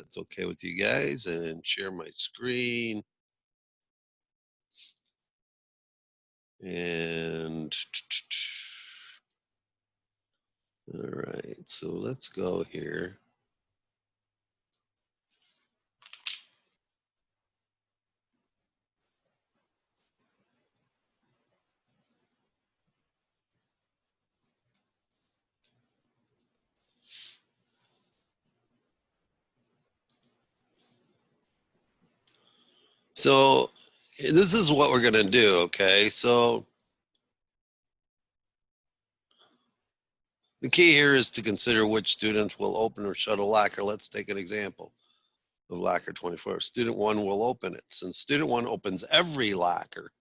it's okay with you guys, and share my screen. And all right, so let's go here. So this is what we're going to do, okay? So the key here is to consider which students will open or shut a locker. Let's take an example of locker 24. Student 1 will open it. Since student 1 opens every locker,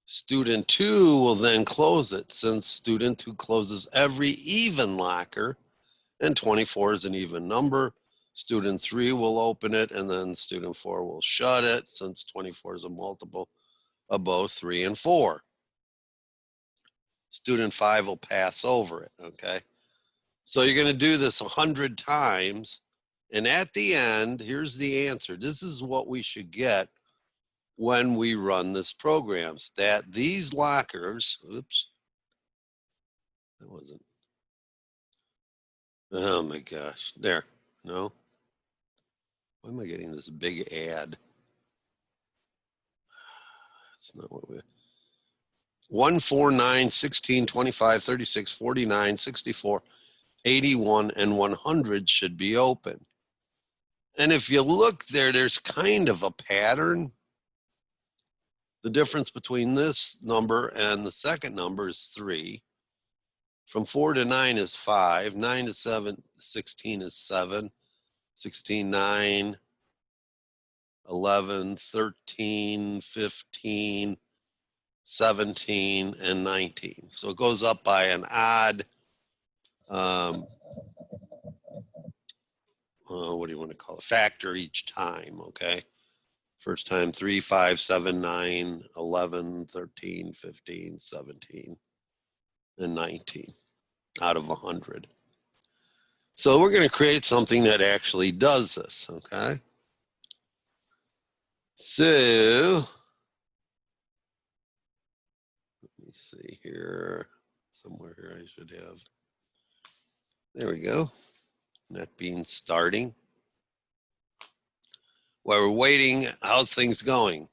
student 2 will then close it. Since student 2 closes every even locker, and 24 is an even number, student 3 will open it, and then student 4 will shut it, since 24 is a multiple of both 3 and 4. Student 5 will pass over it, okay? So you're going to do this 100 times, and at the end, here's the answer. This is what we should get when we run this program, that these lockers, oops, that wasn't, oh my gosh, there, no. Why am I getting this big ad? That's not what we, 1, 4, 9, 16, 25, 36, 49, 64, 81, and 100 should be open. And if you look there, there's kind of a pattern. The difference between this number and the second number is 3. From 4 to 9 is 5. 9 to 7, 16 is 7. 16, 9, 11, 13, 15, 17, and 19. So it goes up by an odd, what do you want to call it? Factor each time, okay? First time 3, 5, 7, 9, 11, 13, 15, 17, and 19 out of 100. So we're going to create something that actually does this, okay? So, let me see here. Somewhere here I should have. There we go. That being starting. While we're waiting, how's things going?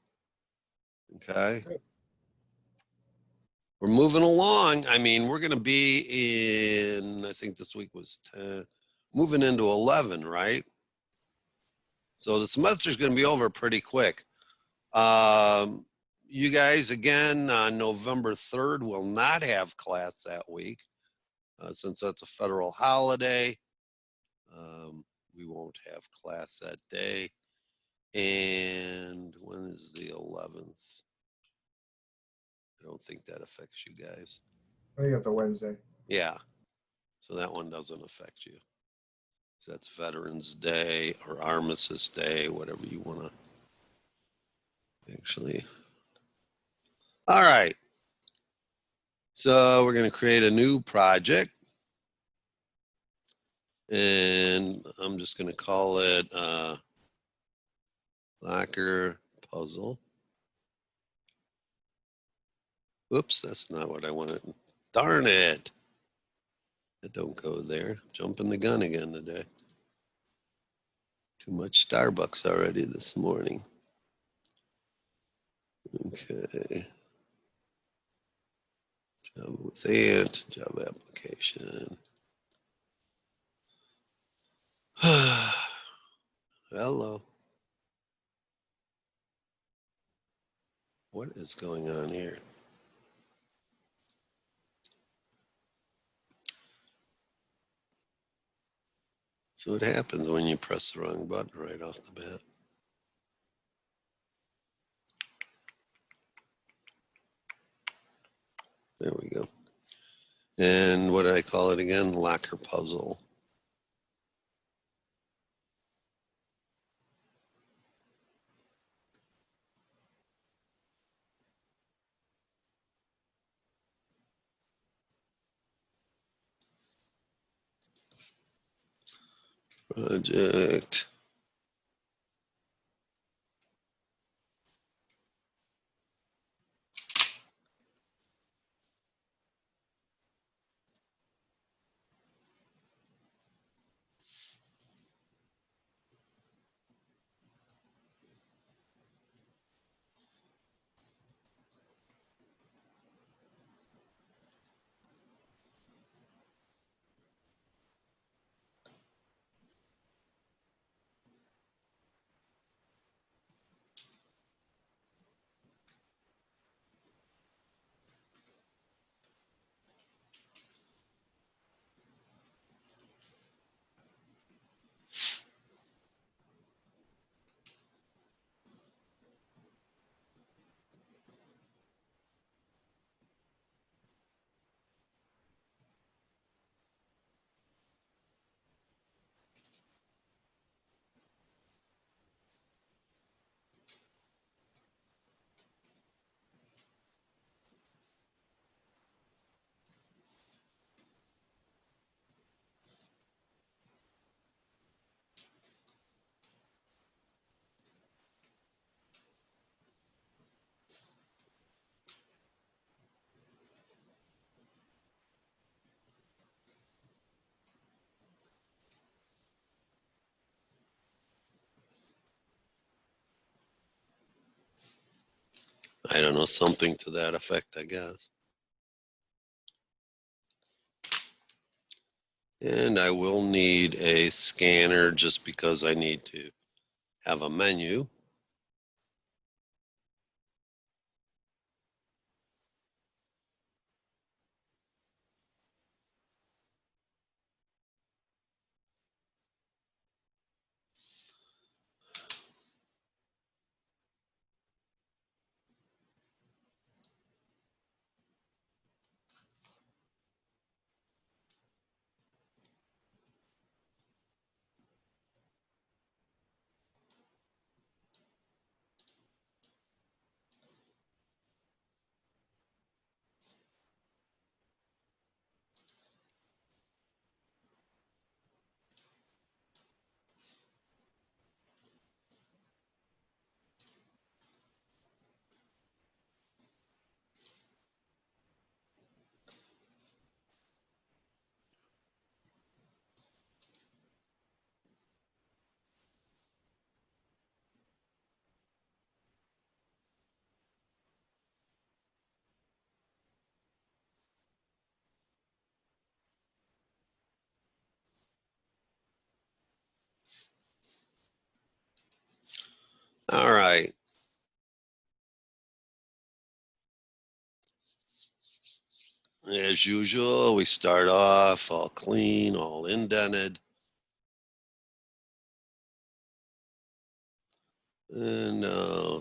Okay. We're moving along. I mean, we're going to be in, I think this week was 10, moving into 11, right? So the semester is going to be over pretty quick. You guys, again, on November 3rd, will not have class that week. Since that's a federal holiday, we won't have class that day. And when is the 11th? I don't think that affects you guys. I think it's a Wednesday. Yeah. So that one doesn't affect you. So that's Veterans Day or Armistice Day, whatever you want to actually. All right. So we're going to create a new project. And I'm just going to call it locker puzzle. Oops, that's not what I wanted. Darn it. It don't go there. Jumping the gun again today. Too much Starbucks already this morning. Okay. Java with Ant, Java application. Hello. What is going on here? So what happens when you press the wrong button right off the bat? There we go. And what did I call it again? Locker puzzle. Project. I don't know, something to that effect, I guess. And I will need a scanner just because I need to have a menu. All right. As usual, we start off all clean, all indented. And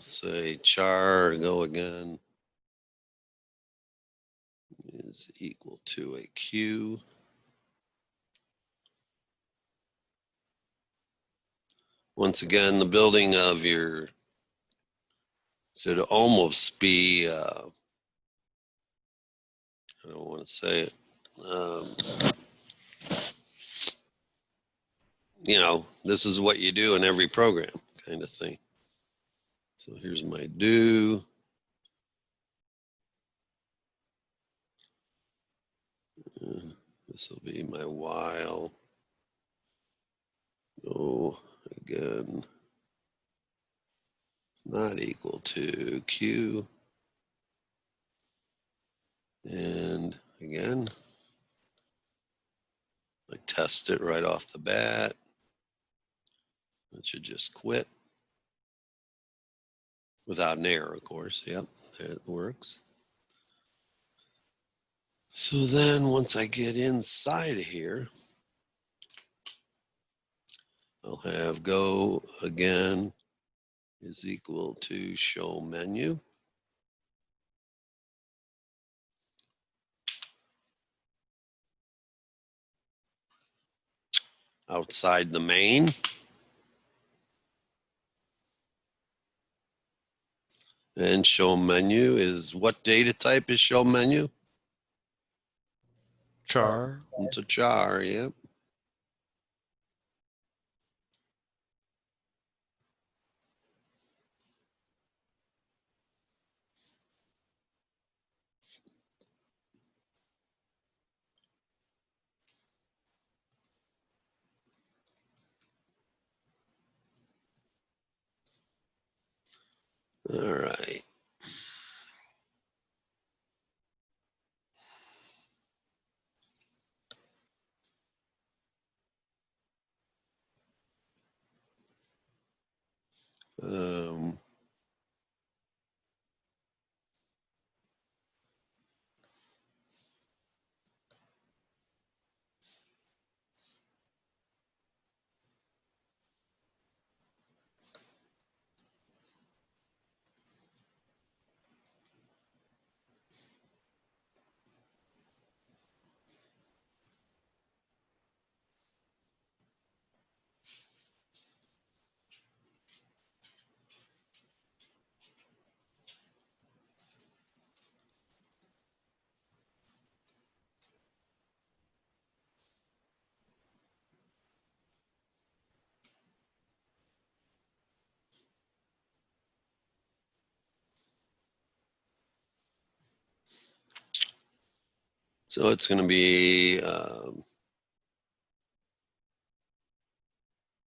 say char, go again, is equal to a Q. Once again, the building of your should almost be, I don't want to say it, you know, this is what you do in every program kind of thing. So here's my do. This will be my while. Go again. It's not equal to Q. And again, I test it right off the bat. It should just quit without an error, of course. Yep, it works. So then once I get inside of here, I'll have go again is equal to show menu. Outside the main. And show menu is what data type is show menu? Char. It's a char, yep. All right. Um, so it's going to be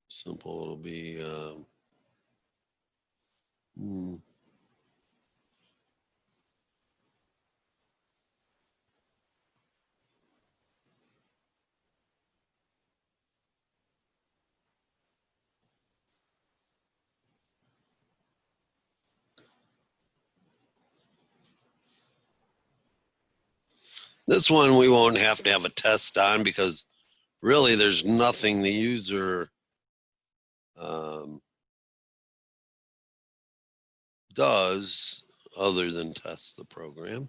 simple. It'll be This one we won't have to have a test on because really there's nothing the user does other than test the program.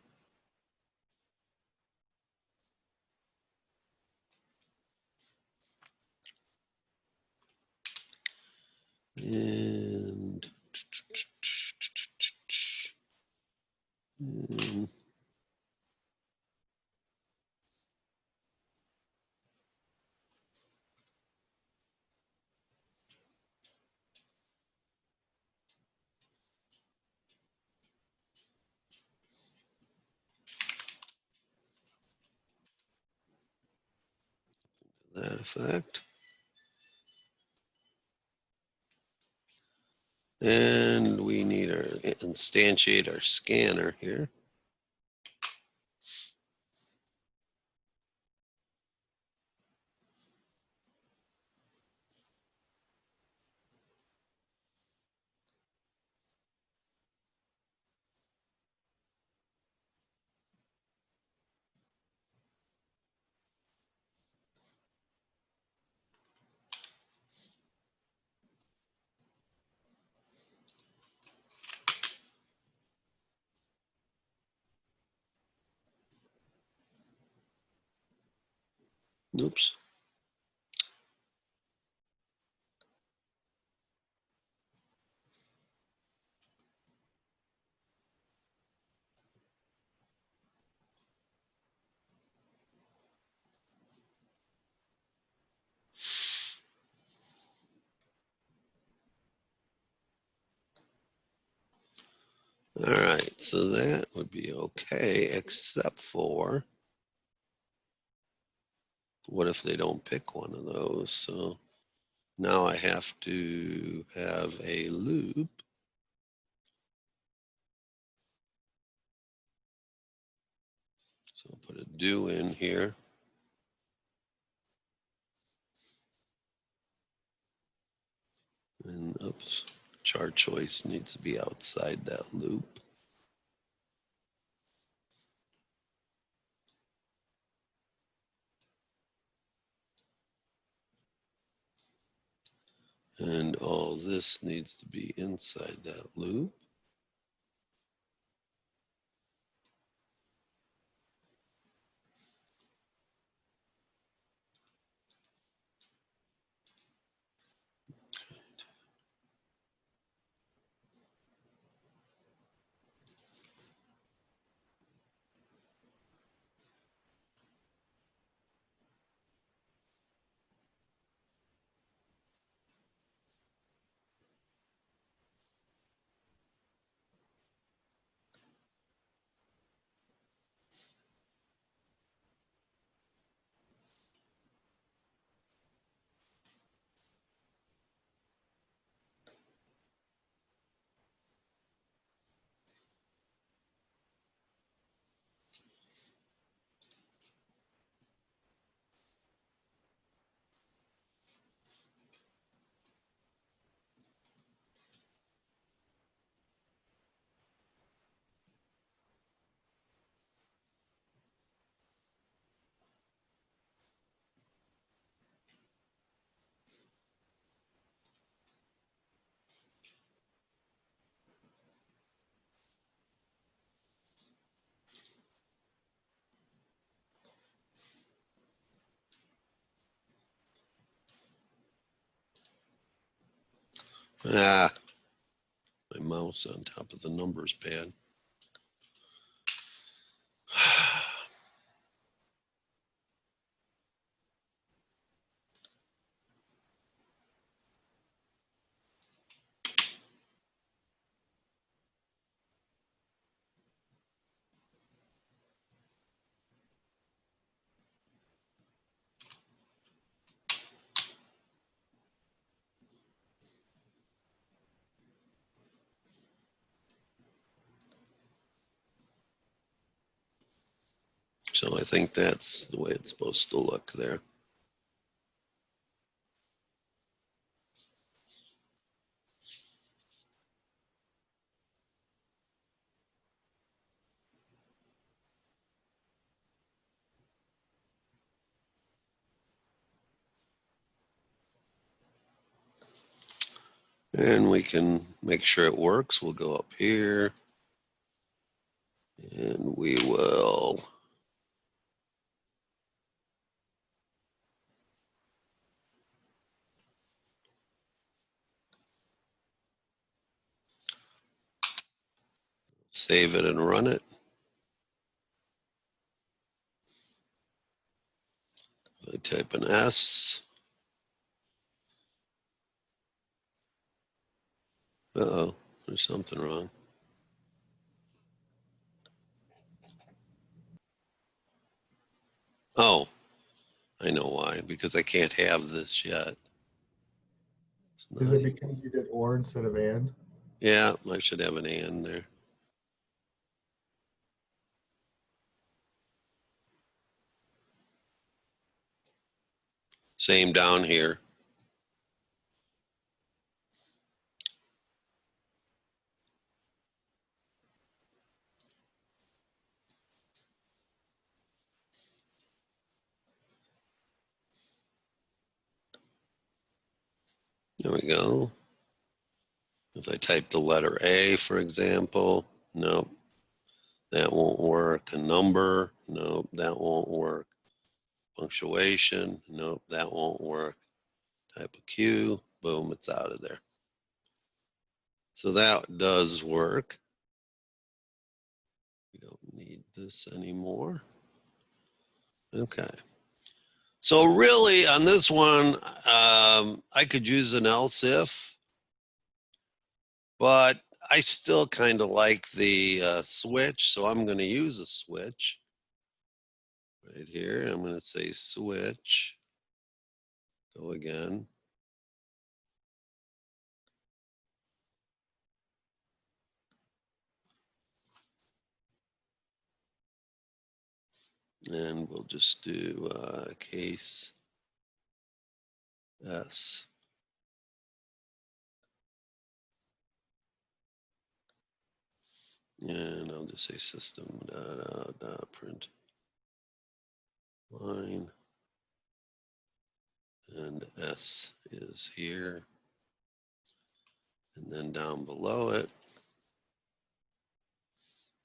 And that effect. And we need to instantiate our scanner here. Oops. All right, so that would be okay, except for what if they don't pick one of those? So now I have to have a loop. So I'll put a do in here. And oops, chart choice needs to be outside that loop. And all this needs to be inside that loop. Ah, my mouse on top of the numbers pad. So I think that's the way it's supposed to look there. And we can make sure it works. We'll go up here and we will save it and run it. I type an S. Uh-oh, there's something wrong. Oh, I know why, because I can't have this yet. Is it because you did or instead of and? Yeah, I should have an and there. Same down here. There we go. If I type the letter A, for example, nope, that won't work. A number, nope, that won't work. Punctuation, nope, that won't work. Type a Q, boom, it's out of there. So that does work. We don't need this anymore. Okay. So really on this one, I could use an else if, but I still kind of like the switch, so I'm going to use a switch. Right here, I'm going to say switch. Go again. And we'll just do case S. And I'll just say system print line. And S is here. And then down below it,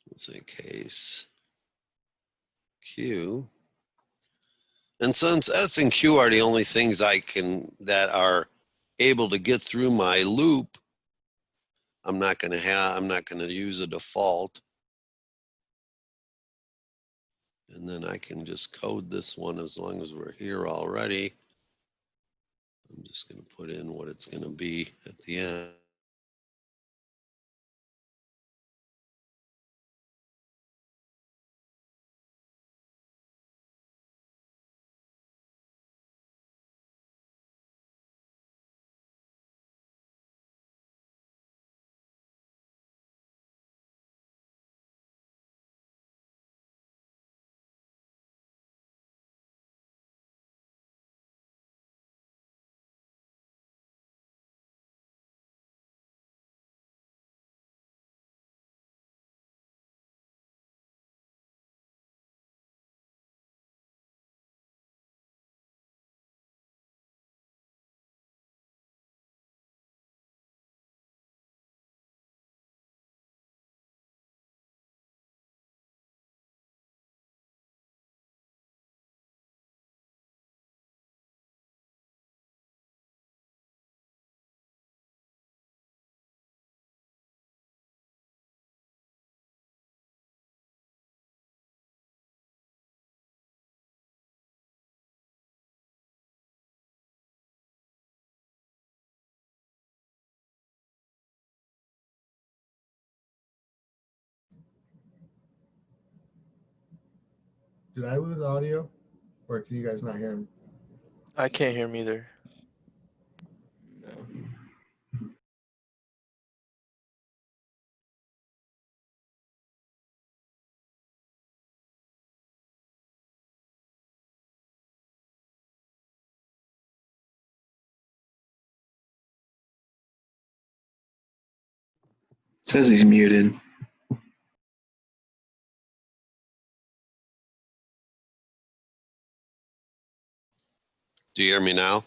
we'll say case Q. And since S and Q are the only things that are able to get through my loop, I'm not going to use a default. And then I can just code this one as long as we're here already. I'm just going to put in what it's going to be at the end. Did I lose audio? Or can you guys not hear me? I can't hear him either. No. Says he's muted. Do you hear me now?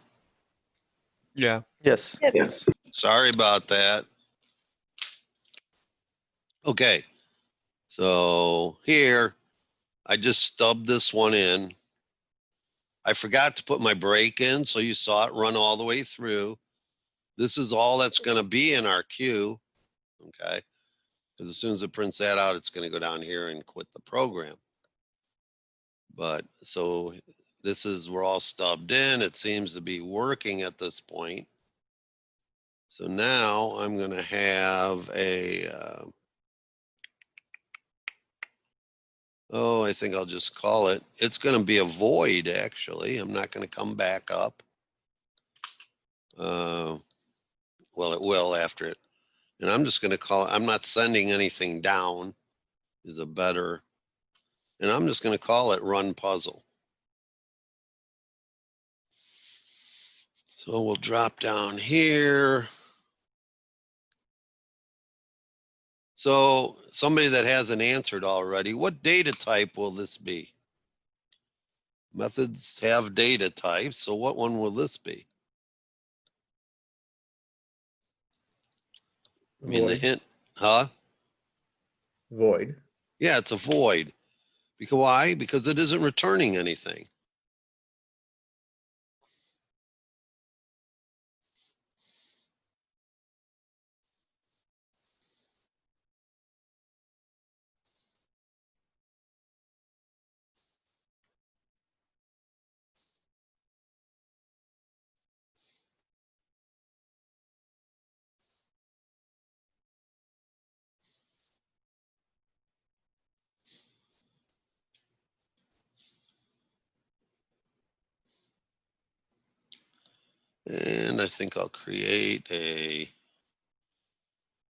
Yeah. Yes. Yeah. Yes. Sorry about that. Okay, so here, I just stubbed this one in. I forgot to put my break in, so you saw it run all the way through. This is all that's going to be in our queue, okay? Because as soon as it prints that out, it's going to go down here and quit the program. But so this is, we're all stubbed in. It seems to be working at this point. So now I'm going to have a, I think I'll just call it. It's going to be a void, actually. I'm not going to come back up. Well, it will after it. And I'm just going to call it, I'm not sending anything down is a better, and I'm just going to call it run puzzle. So we'll drop down here. So somebody that hasn't answered already, what data type will this be? Methods have data types. So what one will this be? I mean, the Void. hint, huh? Void. Yeah, it's a void. Because why? Because it isn't returning anything. And I think I'll create a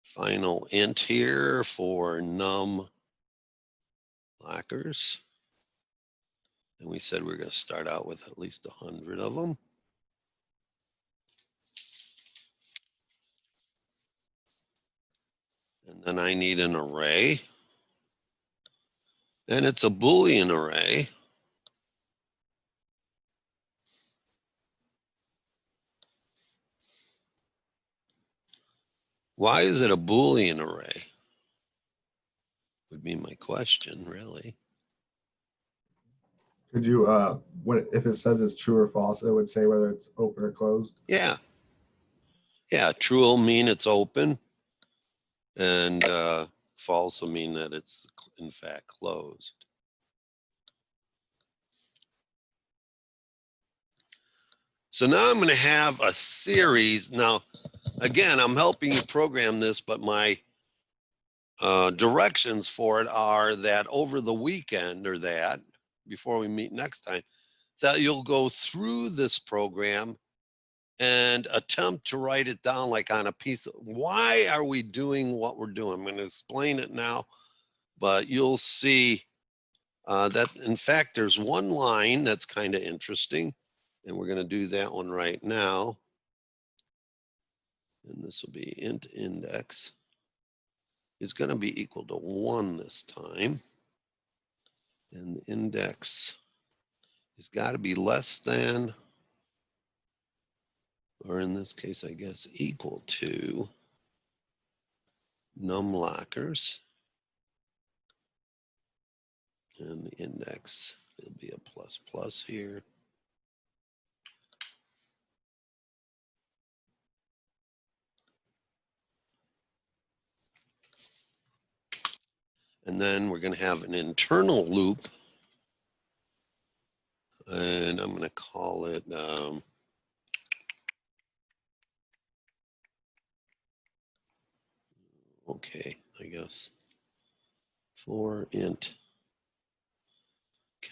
final int here for num lockers. And we said we're going to start out with at least 100 of them. And then I need an array. And it's a Boolean array. Why is it a Boolean array? Would be my question, really. Could you, if it says it's true or false, it would say whether it's open or closed? Yeah. Yeah, true will mean it's open. And false will mean that it's in fact closed. So now I'm going to have a series. Now, again, I'm helping you program this, but my directions for it are that over the weekend or that, before we meet next time, that you'll go through this program and attempt to write it down like on a piece of, why are we doing what we're doing? I'm going to explain it now, but you'll see that in fact, there's one line that's kind of interesting, and we're going to do that one right now. And this will be int index is going to be equal to 1 this time. And the index has got to be less than, or in this case, I guess, equal to num lockers. And the index will be a plus plus here. And then we're going to have an internal loop. And I'm going to call it, okay, I guess, for int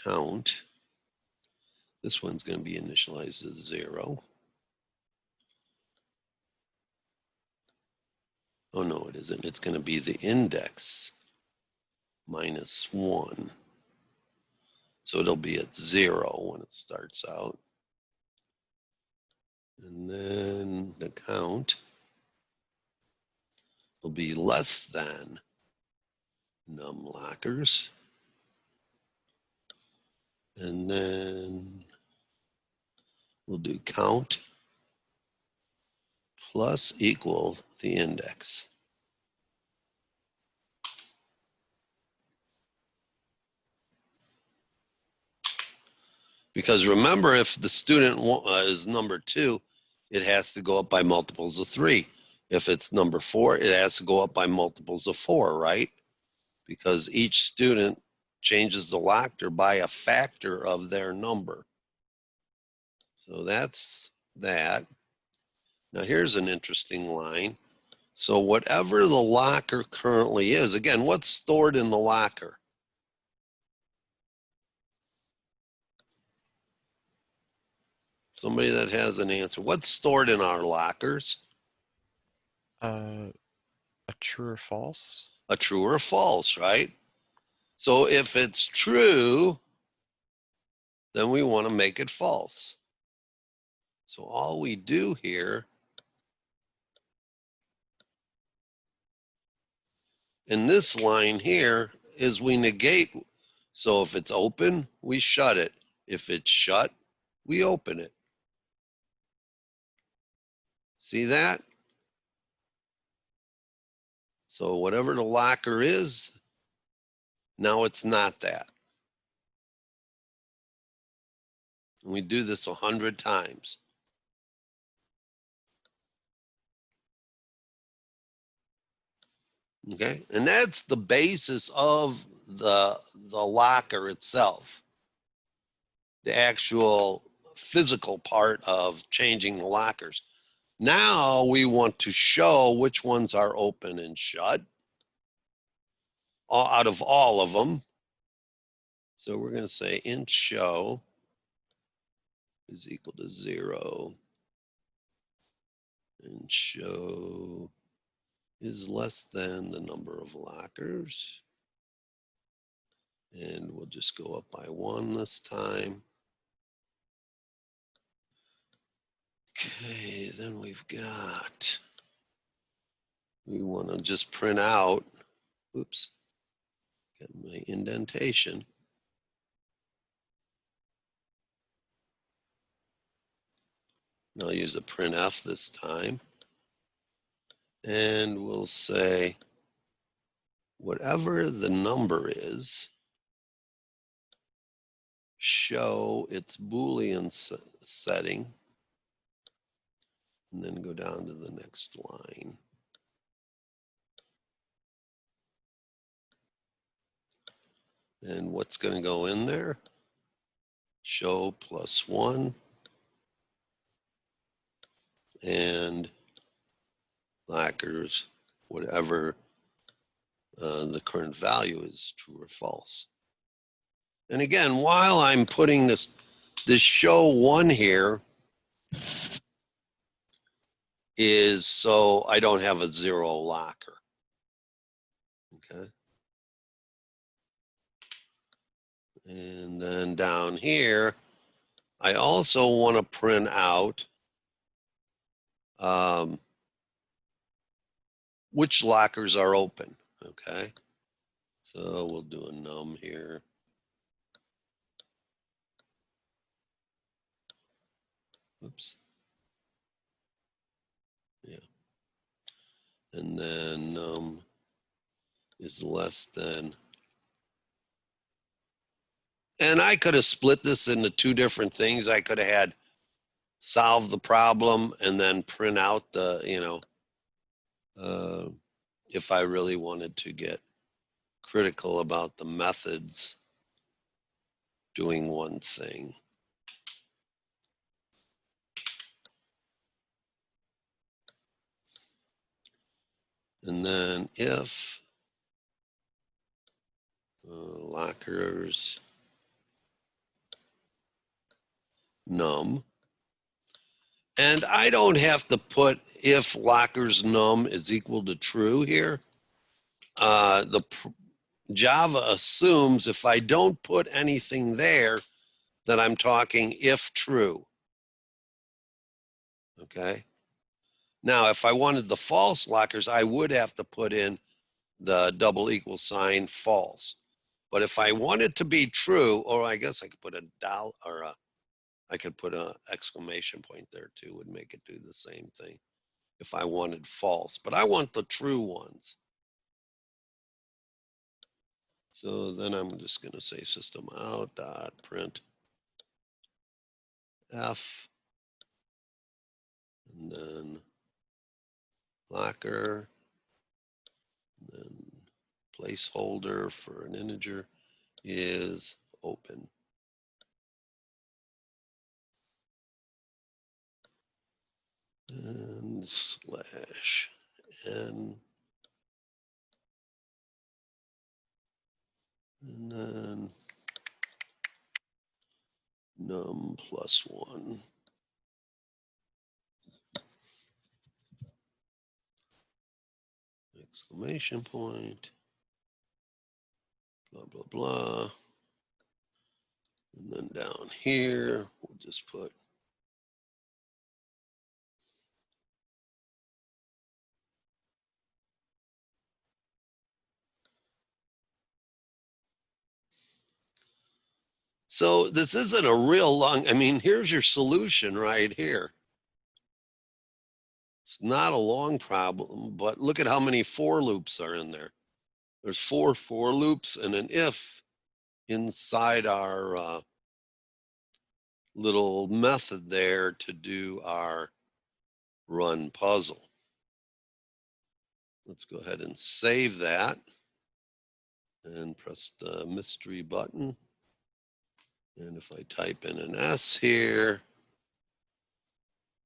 count. This one's going to be initialized as 0. Oh, no, it isn't. It's going to be the index minus 1. So it'll be at 0 when it starts out. And then the count will be less than num lockers. And then we'll do count plus equal the index. Because remember, if the student is number 2, it has to go up by multiples of 3. If it's number 4, it has to go up by multiples of 4, right? Because each student changes the locker by a factor of their number. So that's that. Now here's an interesting line. So whatever the locker currently is, again, what's stored in the locker? Somebody that has an answer. What's stored in our lockers? A true or false? A true or false, right? So if it's true, then we want to make it false. So all we do here in this line here is we negate. So if it's open, we shut it. If it's shut, we open it. See that? So whatever the locker is, now it's not that. And we do this 100 times. Okay, and that's the basis of the locker itself. The actual physical part of changing the lockers. Now we want to show which ones are open and shut out of all of them. So we're going to say int show is equal to 0 and show is less than the number of lockers. And we'll just go up by 1 this time. Okay, then we want to just print out, oops, got my indentation. And I'll use a printf this time. And we'll say, whatever the number is, show its Boolean setting, and then go down to the next line. And what's going to go in there? Show +1 and lockers, whatever the current value is, true or false. And again, while I'm putting this show 1 here is so I don't have a 0 locker. Okay. And then down here, I also want to print out which lockers are open. Okay. So we'll do a num here. Oops. Yeah. And then is less than. And I could have split this into 2 different things. I could have had solve the problem and then print out the, if I really wanted to get critical about the methods doing one thing. And then if lockers num, and I don't have to put if lockers num is equal to true here. Java assumes if I don't put anything there that I'm talking if true. Okay. Now, if I wanted the false lockers, I would have to put in the double equal sign false. But if I want it to be true, or I guess I could put a dollar or I could put an exclamation point there too, would make it do the same thing. if I wanted false, but I want the true ones. So then I'm just going to say system out dot print F, and then locker, and then placeholder for an integer is open. And slash n, and then num plus 1. Exclamation point, blah, blah, blah. And then down here, we'll just put so this isn't a real long, I mean, here's your solution right here. It's not a long problem, but look at how many for loops are in there. There's 4 for loops and an if inside our little method there to do our run puzzle. Let's go ahead and save that and press the mystery button. And if I type in an S here,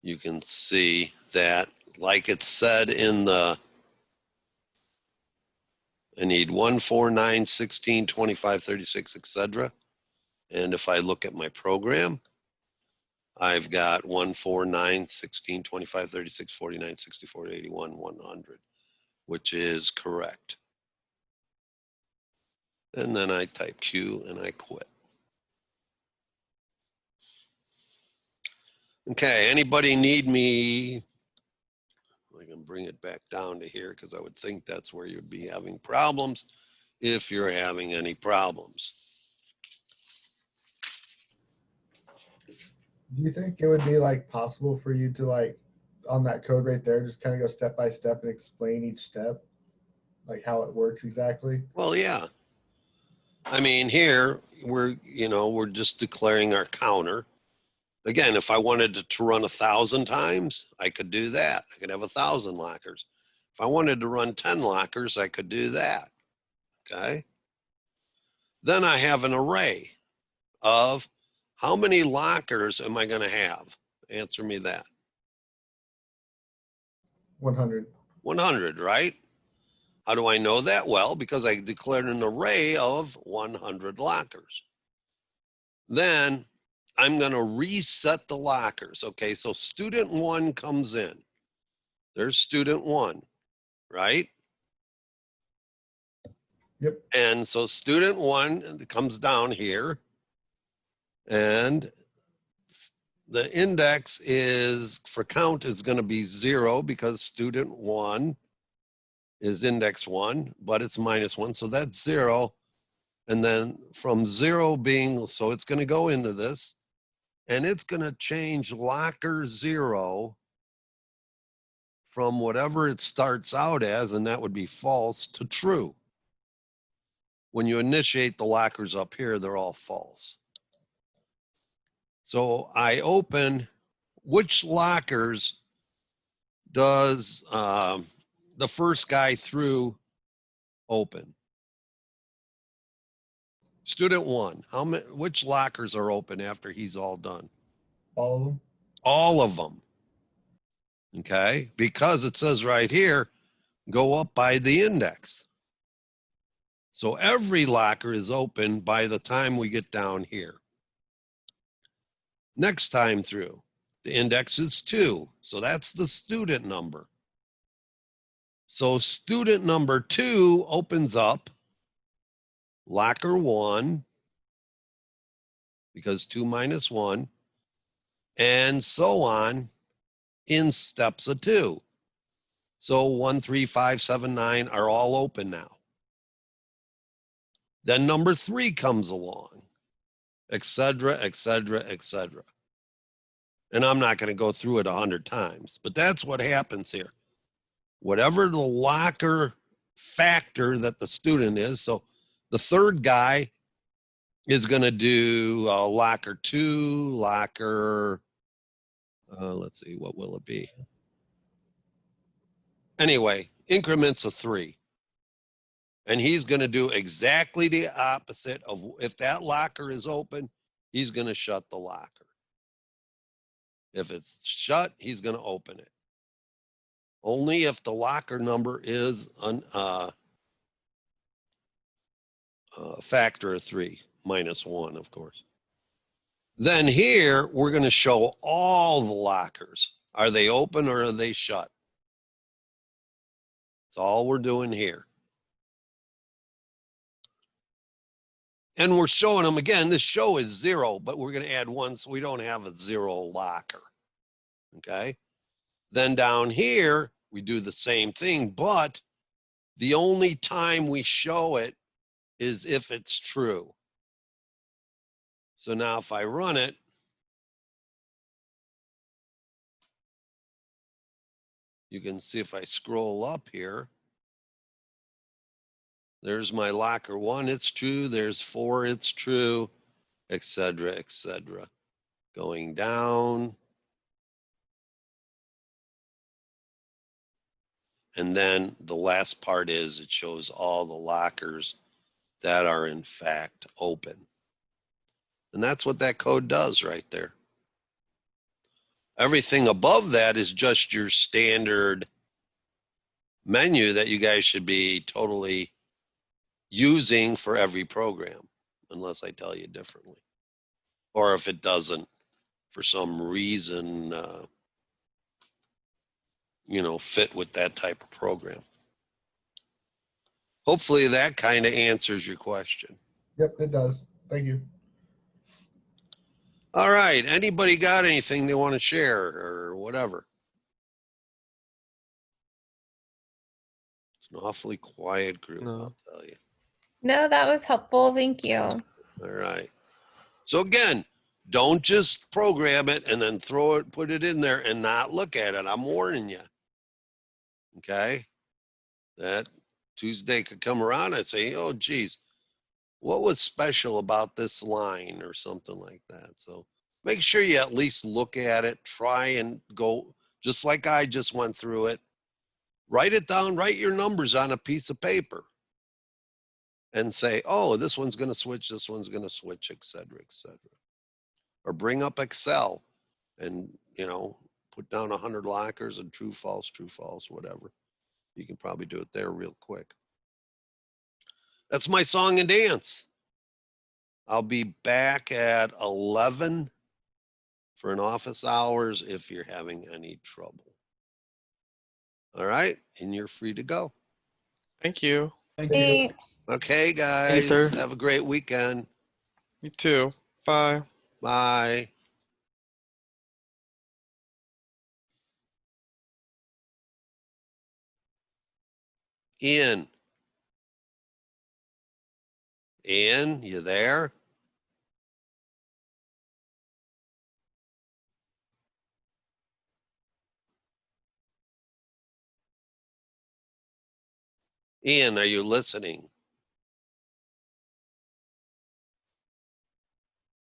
you can see that, like it said in the, I need 1, 4, 9, 16, 25, 36, etc. And if I look at my program, I've got 1, 4, 9, 16, 25, 36, 49, 64, 81, 100, which is correct. And then I type Q and I quit. Okay, anybody need me? I can bring it back down to here because I would think that's where you'd be having problems if you're having any problems. Do you think it would be like possible for you to like on that code right there, just kind of go step by step and explain each step, like how it works exactly? Well, yeah. I mean, here we're just declaring our counter. Again, if I wanted to run 1,000 times, I could do that. I could have 1,000 lockers. If I wanted to run 10 lockers, I could do that. Okay. Then I have an array of how many lockers am I going to have? Answer me that. 100. 100, right? How do I know that? Well, because I declared an array of 100 lockers. Then I'm going to reset the lockers. Okay, so student 1 comes in. There's student 1, right? Yep. And so student 1 comes down here, and the index is for count is going to be 0 because student 1 is index 1, but it's -1, so that's 0. And then from 0 being, so it's going to go into this, and it's going to change locker 0 from whatever it starts out as, and that would be false, to true. When you initiate the lockers up here, they're all false. So I open, which lockers does the first guy through open? Student 1, how many, which lockers are open after he's all done? All of them? All of them. Okay, because it says right here, go up by the index. So every locker is open by the time we get down here. Next time through, the index is 2. So that's the student number. So student number 2 opens up locker 1, because 2 minus 1, and so on in steps of 2. So 1, 3, 5, 7, 9 are all open now. Then number 3 comes along, etc., etc., etc. And I'm not going to go through it 100 times, but that's what happens here. Whatever the locker factor that the student is. So the third guy is going to do locker 2, locker, let's see, what will it be? Anyway, increments of 3. And he's going to do exactly the opposite of if that locker is open, he's going to shut the locker. If it's shut, he's going to open it. Only if the locker number is a factor of 3, -1, of course. Then here, we're going to show all the lockers. Are they open or are they shut? That's all we're doing here. And we're showing them again. This show is 0, but we're going to add 1 so we don't have a 0 locker. Okay. Then down here, we do the same thing, but the only time we show it is if it's true. So now if I run it, you can see if I scroll up here, there's my locker 1, it's true. There's 4, it's true, etc., etc. Going down. And then the last part is it shows all the lockers that are in fact open. And that's what that code does right there. Everything above that is just your standard menu that you guys should be totally using for every program, unless I tell you differently. Or if it doesn't, for some reason, fit with that type of program. Hopefully that kind of answers your question. Yep, it does. Thank you. All right. Anybody got anything they want to share or whatever? It's an awfully quiet group, No. I'll tell you. No, that was helpful. Thank you. All right. So again, don't just program it and then put it in there and not look at it. I'm warning you. Okay. That Tuesday could come around and say, oh, geez, what was special about this line or something like that? So make sure you at least look at it, try and go, just like I just went through it. Write it down, write your numbers on a piece of paper and say, oh, this one's going to switch, this one's going to switch, et cetera, et cetera. Or bring up Excel and, put down 100 lockers and true, false, whatever. You can probably do it there real quick. That's my song and dance. I'll be back at 11 for an office hours if you're having any trouble. All right, and you're free to go. Thank you. Thank you. Thanks. Okay, guys. Thank you, sir. Have a great weekend. You too. Bye. Bye. Ian. Ian, you there? Ian, are you listening?